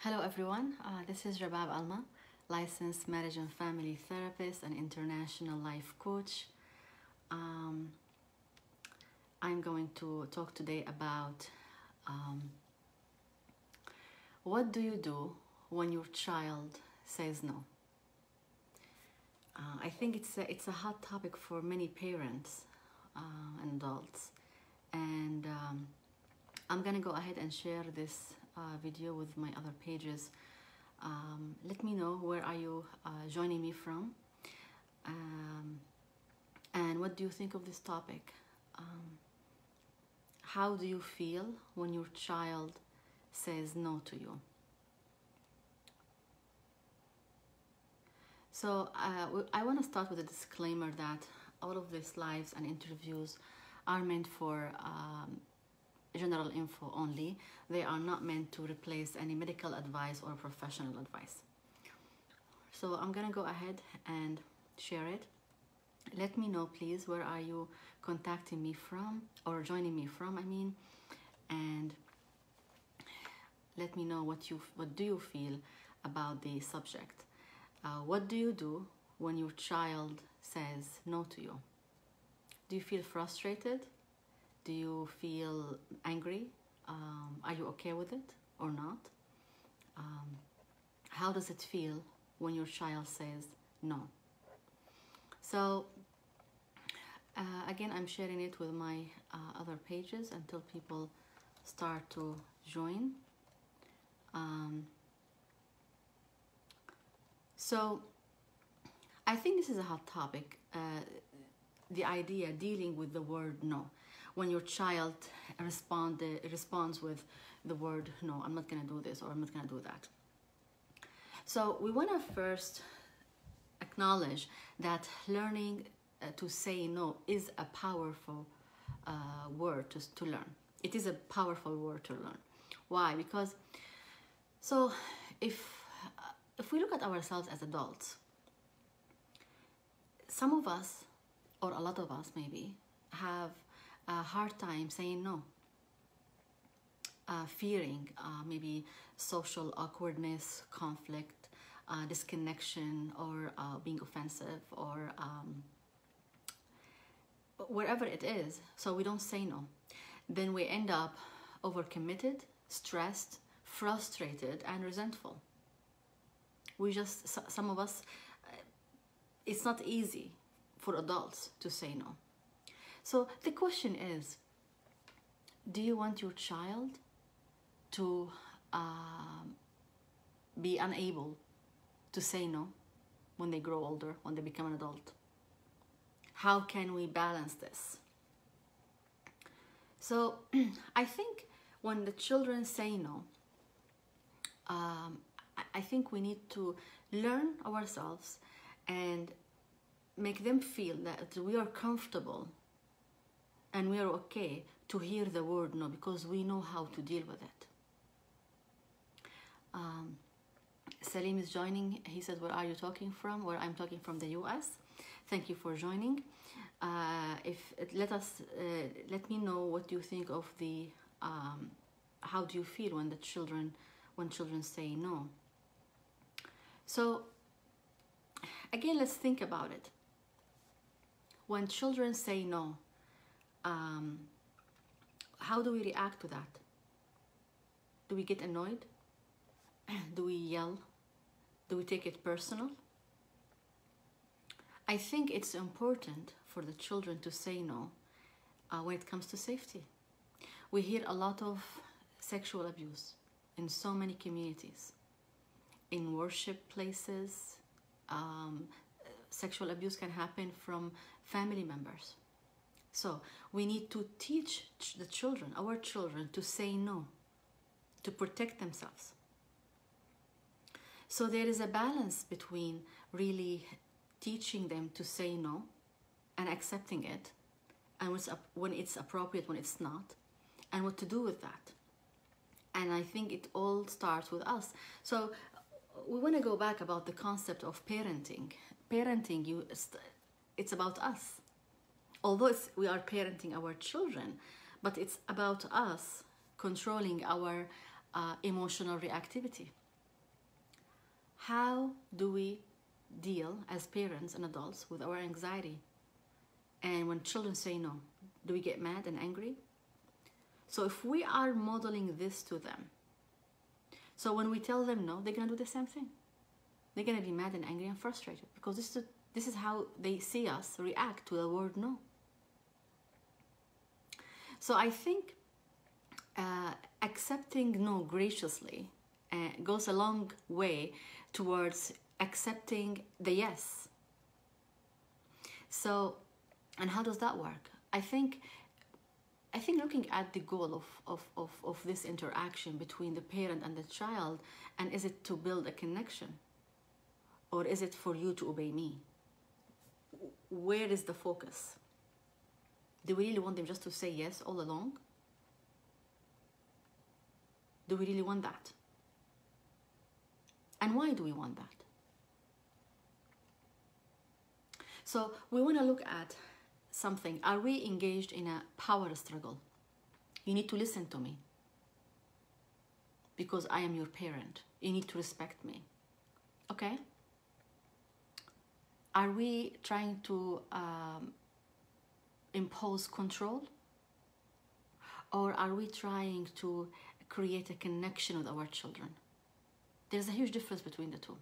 Hello everyone, this is Rabab Alma, licensed marriage and family therapist and international life coach. I'm going to talk today about what do you do when your child says no. I think it's a hot topic for many parents and adults, and I'm gonna go ahead and share this video with my other pages. Let me know where are you joining me from, and what do you think of this topic. How do you feel when your child says no to you? So I want to start with a disclaimer that all of these lives and interviews are meant for general info only. They are not meant to replace any medical advice or professional advice. So I'm gonna go ahead and share it. Let me know, please, where are you contacting me from or joining me from, and let me know what do you feel about the subject. What do you do when your child says no to you? Do you feel frustrated? Do you feel angry? Are you okay with it or not? How does it feel when your child says no? So again, I'm sharing it with my other pages until people start to join. So I think this is a hot topic, the idea dealing with the word no. When your child responds with the word no, I'm not going to do this or I'm not going to do that. So we want to first acknowledge that learning to say no is a powerful word to learn. It is a powerful word to learn. Why? Because if we look at ourselves as adults, some of us, or a lot of us maybe, have a hard time saying no, fearing maybe social awkwardness, conflict, disconnection, or being offensive, or wherever it is. So we don't say no. Then we end up overcommitted, stressed, frustrated, and resentful. Some of us, it's not easy for adults to say no. So the question is, do you want your child to be unable to say no when they grow older, when they become an adult? How can we balance this? So I think when the children say no, I think we need to learn ourselves and make them feel that we are comfortable and we are okay to hear the word no, because we know how to deal with it. Salim is joining. He says, where are you talking from? Where I'm talking from the US. Thank you for joining. Let me know what you think of the how do you feel when children say no. So again, let's think about it. When children say no, how do we react to that? Do we get annoyed? Do we yell? Do we take it personal? I think it's important for the children to say no when it comes to safety. We hear a lot of sexual abuse in so many communities. In worship places, sexual abuse can happen from family members. So we need to teach the children, our children, to say no, to protect themselves. So there is a balance between really teaching them to say no and accepting it, and when it's appropriate, when it's not, and what to do with that. And I think it all starts with us. So we want to go back about the concept of parenting. Parenting, it's about us. Although we are parenting our children, but it's about us controlling our emotional reactivity. how do we deal as parents and adults with our anxiety? And when children say no, do we get mad and angry? So if we are modeling this to them, so when we tell them no, they're gonna do the same thing. They're gonna be mad and angry and frustrated because this is how they see us react to the word no. So I think accepting no graciously goes a long way towards accepting the yes. So, and how does that work? I think looking at the goal of this interaction between the parent and the child, and is it to build a connection? Or is it for you to obey me? Where is the focus? Do we really want them just to say yes all along? Do we really want that? And why do we want that? So we want to look at something. Are we engaged in a power struggle? You need to listen to me because I am your parent. You need to respect me. Okay? Are we trying to impose control? Or are we trying to create a connection with our children? There's a huge difference between the two.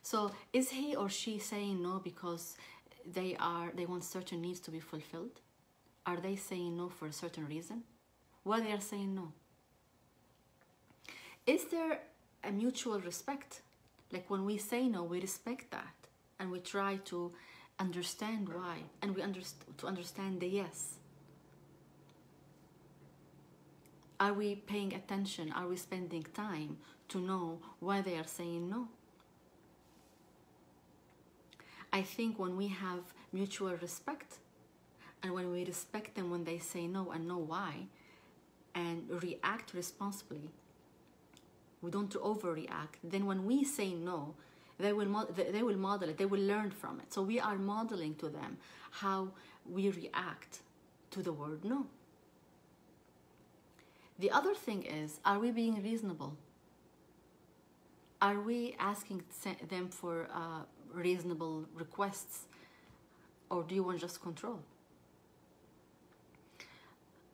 So is he or she saying no because they want certain needs to be fulfilled? Are they saying no for a certain reason? Why they are saying no? Is there a mutual respect? Like when we say no, we respect that and we try to understand why, and we understand the yes. Are we paying attention? Are we spending time to know why they are saying no? I think when we have mutual respect and when we respect them when they say no and know why and react responsibly, we don't overreact, then when we say no, they will model it, they will learn from it. So we are modeling to them how we react to the word no. The other thing is, are we being reasonable? Are we asking them for reasonable requests? Or do you want just control?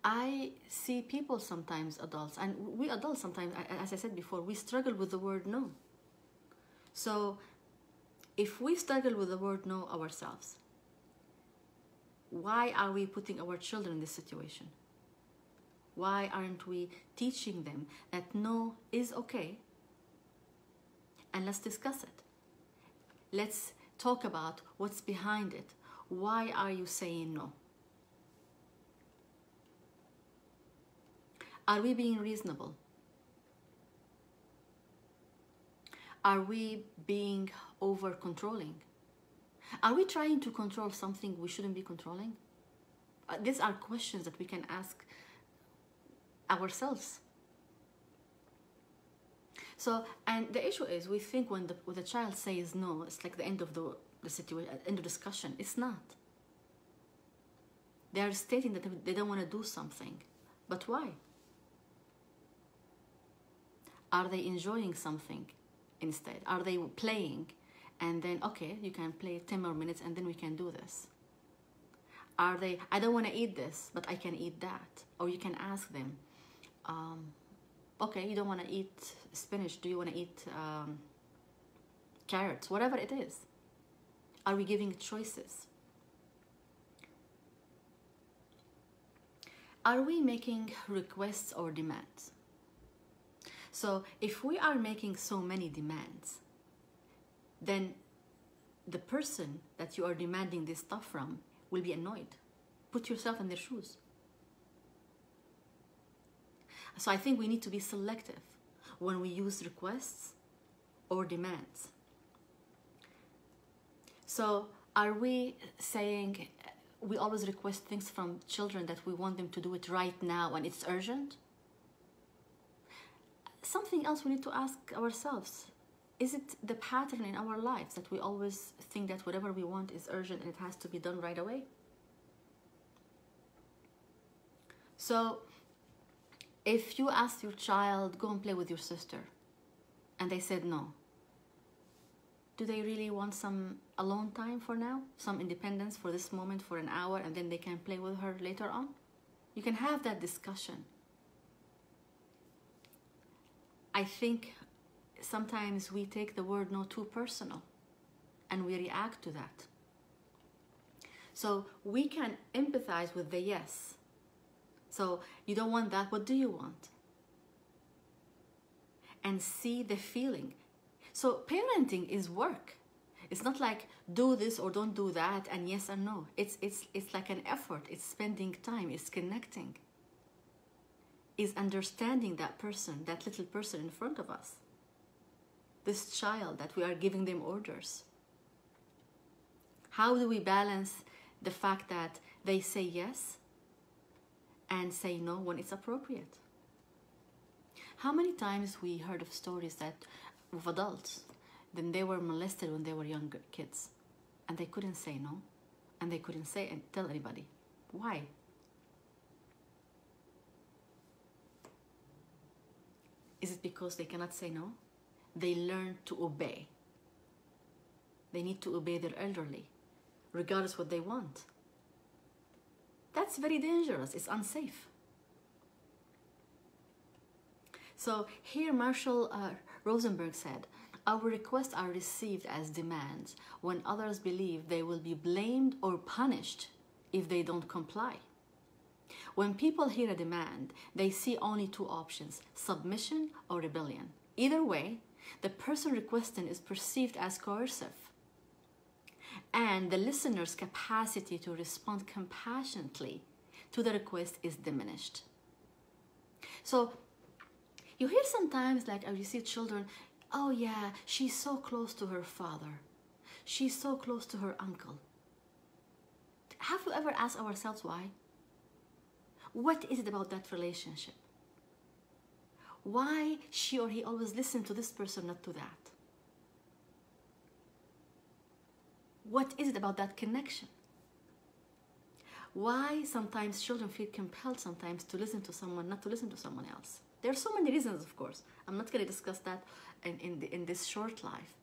I see people sometimes, adults, and we adults sometimes, as I said before, we struggle with the word no. So if we struggle with the word no ourselves, why are we putting our children in this situation? Why aren't we teaching them that no is okay? And let's discuss it. Let's talk about what's behind it. Why are you saying no? Are we being reasonable? Are we being over-controlling? Are we trying to control something we shouldn't be controlling? These are questions that we can ask ourselves. So, and the issue is, we think when the child says no, it's like the end of the situation, end of discussion. It's not. They are stating that they don't want to do something. But why? Are they enjoying something instead? Are they playing? And then, okay, you can play 10 more minutes and then we can do this. Are they, I don't want to eat this, but I can eat that. Or you can ask them, okay, you don't want to eat spinach. Do you want to eat carrots? Whatever it is. Are we giving choices? Are we making requests or demands? So if we are making so many demands, then the person that you are demanding this stuff from will be annoyed. Put yourself in their shoes. So I think we need to be selective when we use requests or demands. So are we saying we always request things from children that we want them to do it right now and it's urgent? Something else we need to ask ourselves. Is it the pattern in our lives that we always think that whatever we want is urgent and it has to be done right away? So if you ask your child, go and play with your sister, and they said no. Do they really want some alone time for now? Some independence for this moment for an hour, and then they can play with her later on? You can have that discussion. I think sometimes we take the word no too personal, and we react to that. So we can empathize with the yes. So you don't want that, what do you want? And see the feeling. So parenting is work. It's not like do this or don't do that and yes and no. It's like an effort. It's spending time. It's connecting. It's understanding that person, that little person in front of us. This child that we are giving them orders. How do we balance the fact that they say yes and say no when it's appropriate? How many times we heard of stories that of adults, then they were molested when they were younger kids, and they couldn't say no, and they couldn't say and tell anybody. Why? Is it because they cannot say no? They learn to obey. They need to obey their elderly, regardless what they want. That's very dangerous. It's unsafe. So here Marshall Rosenberg said, our requests are received as demands when others believe they will be blamed or punished if they don't comply. When people hear a demand, they see only two options, submission or rebellion. Either way, the person requesting is perceived as coercive, and the listener's capacity to respond compassionately to the request is diminished. So you hear sometimes, like, you see children, oh yeah, she's so close to her father. She's so close to her uncle. Have we ever asked ourselves why? What is it about that relationship? Why she or he always listen to this person, not to that? What is it about that connection? Why sometimes children feel compelled sometimes to listen to someone, not to listen to someone else? There are so many reasons, of course. I'm not going to discuss that in this short life.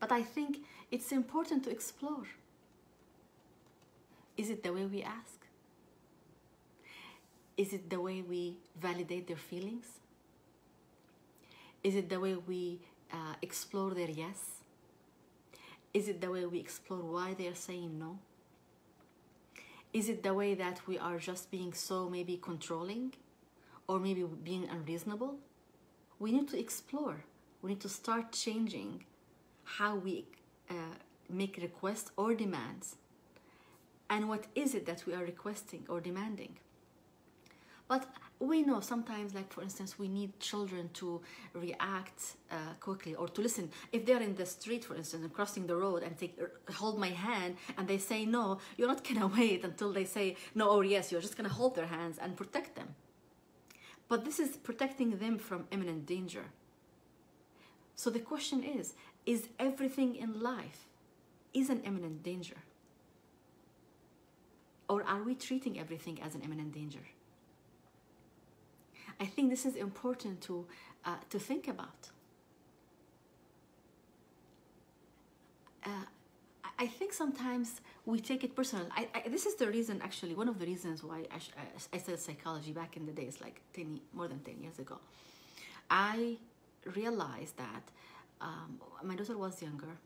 But I think it's important to explore. Is it the way we ask? Is it the way we validate their feelings? Is it the way we explore their yes? Is it the way we explore why they are saying no? Is it the way that we are just being so maybe controlling or maybe being unreasonable? We need to explore. We need to start changing how we make requests or demands. And what is it that we are requesting or demanding? But we know sometimes, like for instance, we need children to react quickly or to listen. If they're in the street, for instance, and crossing the road and hold my hand and they say no, you're not gonna wait until they say no or yes. You're just gonna hold their hands and protect them. But this is protecting them from imminent danger. So the question is everything in life is an imminent danger? Or are we treating everything as an imminent danger? I think this is important to think about. I think sometimes we take it personal. This is the reason, actually, one of the reasons why I studied psychology back in the days, like more than 10 years ago. I realized that my daughter was younger.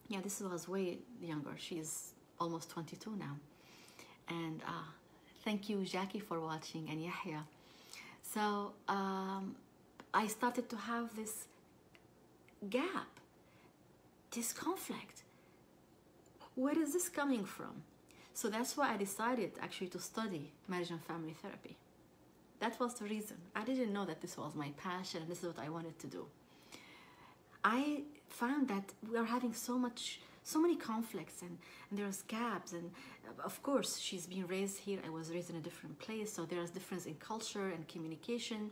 Yeah, this was way younger. She's almost 22 now. And thank you, Jackie, for watching, and Yahya. So I started to have this gap, this conflict. Where is this coming from? So that's why I decided actually to study marriage and family therapy. That was the reason. I didn't know that this was my passion and this is what I wanted to do. I found that we are having so many conflicts and there's gaps, and of course she's been raised here, I was raised in a different place, so there's difference in culture and communication.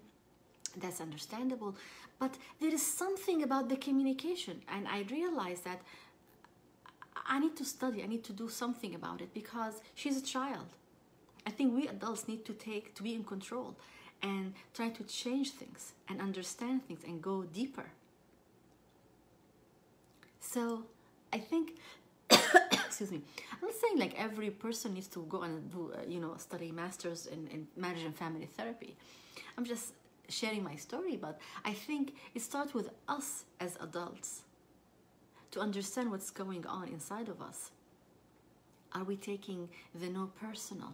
That's understandable, but there is something about the communication, and I realized that I need to study, I need to do something about it, because she's a child. I think we adults need to be in control and try to change things and understand things and go deeper. So I think, excuse me, I'm not saying like every person needs to go and do, study masters in marriage and family therapy. I'm just sharing my story, but I think it starts with us as adults to understand what's going on inside of us. Are we taking the no personal?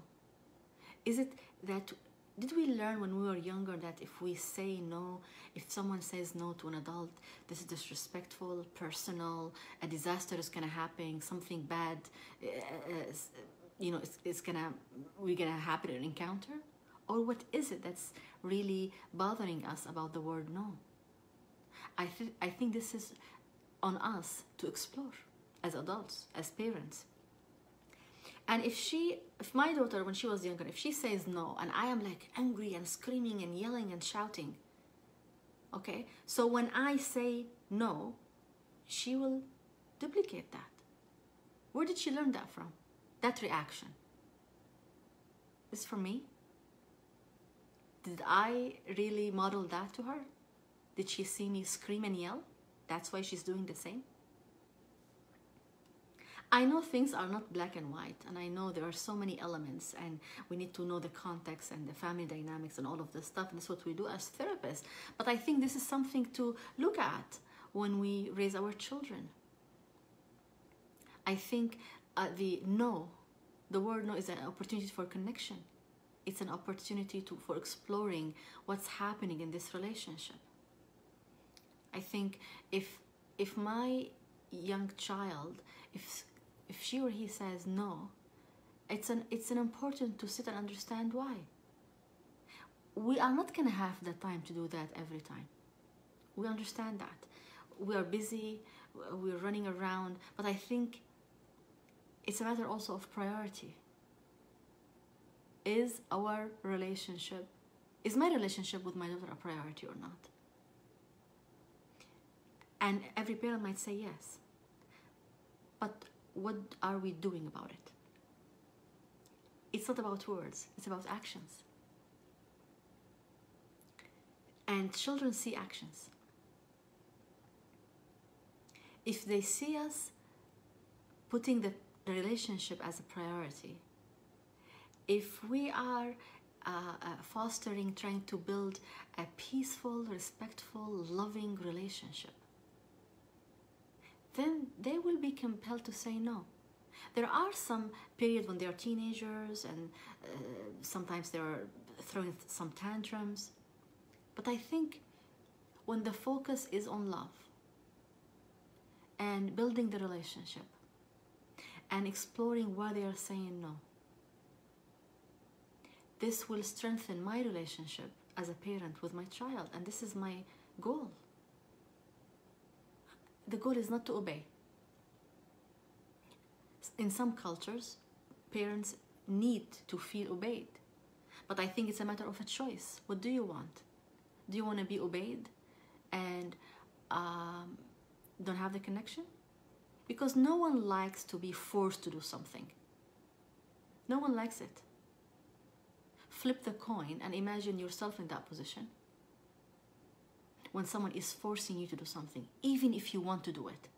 Is it that, did we learn when we were younger that if we say no, if someone says no to an adult, this is disrespectful, personal, a disaster is gonna happen, something bad, we're gonna happen an encounter? Or what is it that's really bothering us about the word no? I think this is on us to explore as adults, as parents. And if my daughter, when she was younger, if she says no, and I am like angry and screaming and yelling and shouting, okay? So when I say no, she will duplicate that. Where did she learn that from? That reaction. Is for me? Did I really model that to her? Did she see me scream and yell? That's why she's doing the same? I know things are not black and white, and I know there are so many elements, and we need to know the context and the family dynamics and all of this stuff, and that's what we do as therapists. But I think this is something to look at when we raise our children. I think the word no is an opportunity for connection. It's an opportunity for exploring what's happening in this relationship. I think if my young child, if she or he says no, it's an important to sit and understand why. We are not gonna have the time to do that every time. We understand that. We are busy, we're running around, but I think it's a matter also of priority. Is my relationship with my daughter a priority or not? And every parent might say yes. But what are we doing about it? It's not about words, it's about actions. And children see actions. If they see us putting the relationship as a priority, if we are fostering, trying to build a peaceful, respectful, loving relationship, then they will be compelled to say no. There are some periods when they are teenagers and sometimes they are throwing some tantrums. But I think when the focus is on love and building the relationship and exploring why they are saying no, this will strengthen my relationship as a parent with my child, and this is my goal. The goal is not to obey. In some cultures, parents need to feel obeyed. But I think it's a matter of a choice. What do you want? Do you want to be obeyed and don't have the connection? Because no one likes to be forced to do something. No one likes it. Flip the coin and imagine yourself in that position. When someone is forcing you to do something, even if you want to do it.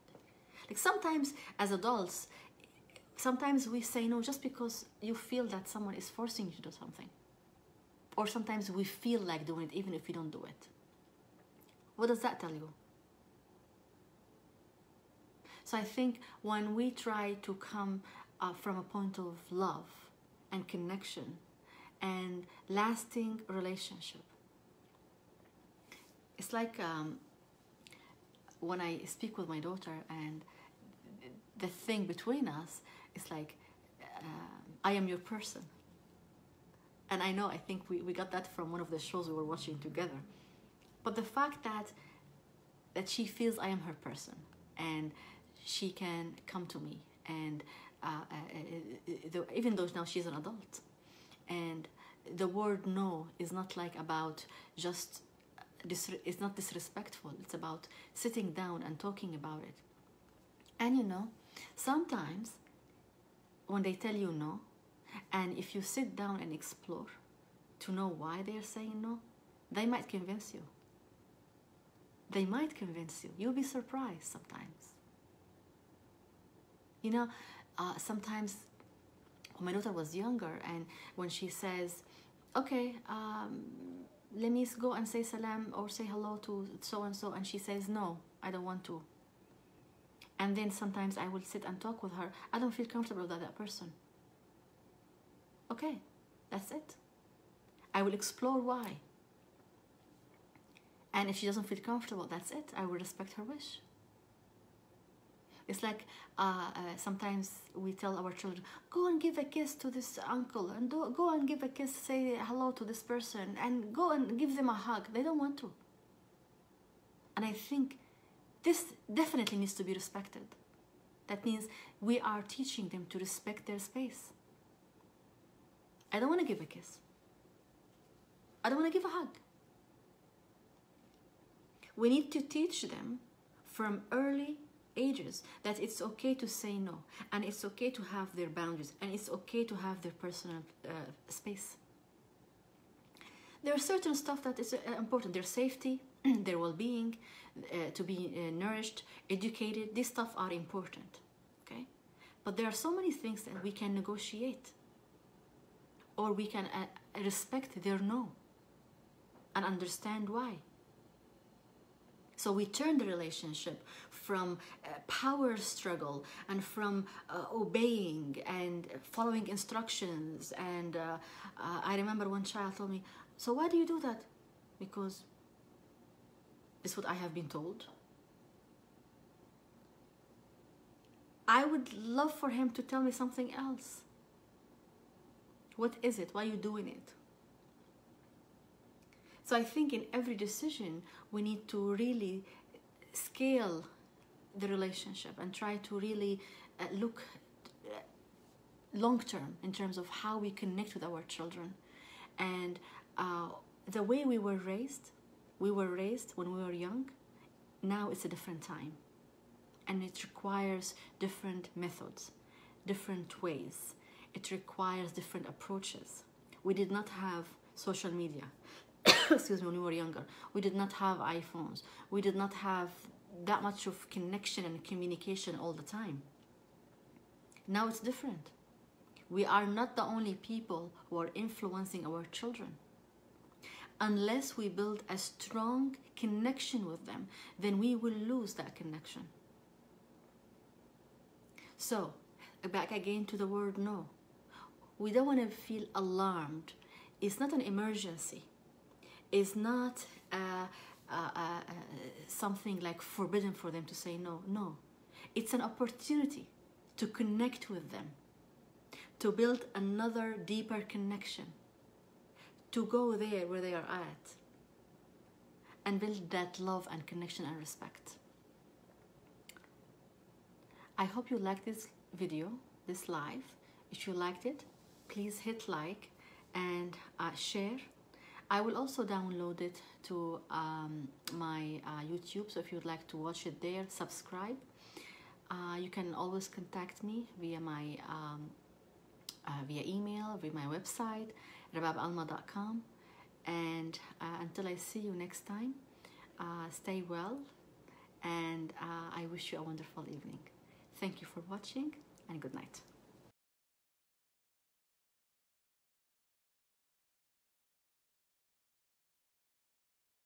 Like sometimes as adults, sometimes we say no just because you feel that someone is forcing you to do something. Or sometimes we feel like doing it even if we don't do it. What does that tell you? So I think when we try to come from a point of love and connection and lasting relationship, it's like when I speak with my daughter and the thing between us is like, I am your person. And I know, I think we got that from one of the shows we were watching together. But the fact that she feels I am her person and she can come to me, and even though now she's an adult, and the word no is not like about just, it's not disrespectful, it's about sitting down and talking about it. And you know, sometimes when they tell you no, and if you sit down and explore, to know why they are saying no, they might convince you. They might convince you. You'll be surprised sometimes. You know, sometimes when my daughter was younger, and when she says, okay, let me go and say salam or say hello to so-and-so, and she says, no, I don't want to. And then sometimes I will sit and talk with her. I don't feel comfortable with that person. Okay, that's it. I will explore why. And if she doesn't feel comfortable, that's it. I will respect her wish. It's like sometimes we tell our children, go and give a kiss to this uncle, and go and give a kiss, say hello to this person, and go and give them a hug. They don't want to. And I think this definitely needs to be respected. That means we are teaching them to respect their space. I don't want to give a kiss. I don't want to give a hug. We need to teach them from early ages that it's okay to say no, and it's okay to have their boundaries, and it's okay to have their personal space. There are certain stuff that is important: their safety, their well-being, to be nourished, educated. These stuff are important, okay? But there are so many things that we can negotiate, or we can respect their no and understand why. So we turn the relationship from power struggle and from obeying and following instructions. And I remember one child told me, so why do you do that? Because this is what I have been told. I would love for him to tell me something else. What is it? Why are you doing it? So I think in every decision, we need to really scale the relationship and try to really look long-term in terms of how we connect with our children. And the way we were raised when we were young. Now it's a different time. And it requires different methods, different ways. It requires different approaches. We did not have social media. Excuse me, when we were younger. We did not have iPhones. We did not have that much of connection and communication all the time. Now it's different. We are not the only people who are influencing our children. Unless we build a strong connection with them, then we will lose that connection. So, back again to the word no. We don't want to feel alarmed. It's not an emergency. It's not something like forbidden for them to say no. No, it's an opportunity to connect with them, to build another deeper connection, to go there where they are at, and build that love and connection and respect. I hope you liked this video, this live. If you liked it, please hit like and share. I will also download it to my YouTube, so if you'd like to watch it there, subscribe. You can always contact me via my via email, via my website, rababalma.com. And until I see you next time, stay well, and I wish you a wonderful evening. Thank you for watching, and good night.